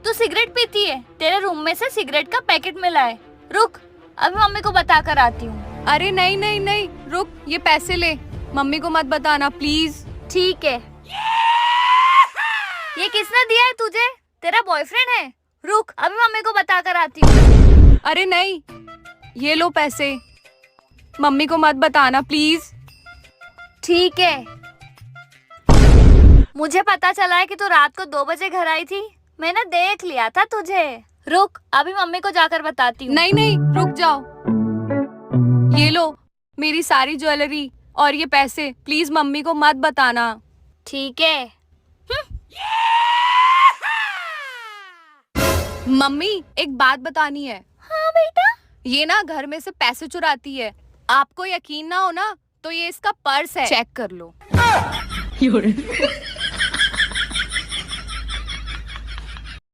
तू सिगरेट पीती है? तेरे रूम में से सिगरेट का पैकेट मिला है। रुक, अभी मम्मी को बता कर आती हूँ। अरे नहीं नहीं नहीं, रुक, ये पैसे ले, मम्मी को मत बताना प्लीज। ठीक है। ये किसने दिया है तुझे? तेरा बॉयफ्रेंड है? रुक, अभी मम्मी को बता कर आती हूँ। अरे नहीं, ये लो पैसे, मम्मी को मत बताना प्लीज। ठीक है। मुझे पता चला है कि तू रात को 2 बजे घर आई थी। मैंने देख लिया था तुझे। रुक, अभी मम्मी को जाकर बताती हूँ। नहीं नहीं, रुक जाओ, ये लो मेरी सारी ज्वेलरी और ये पैसे, प्लीज मम्मी को मत बताना। ठीक है। मम्मी एक बात बतानी है। हाँ बेटा। ये ना घर में से पैसे चुराती है। आपको यकीन ना हो ना तो ये इसका पर्स है, चेक कर लो।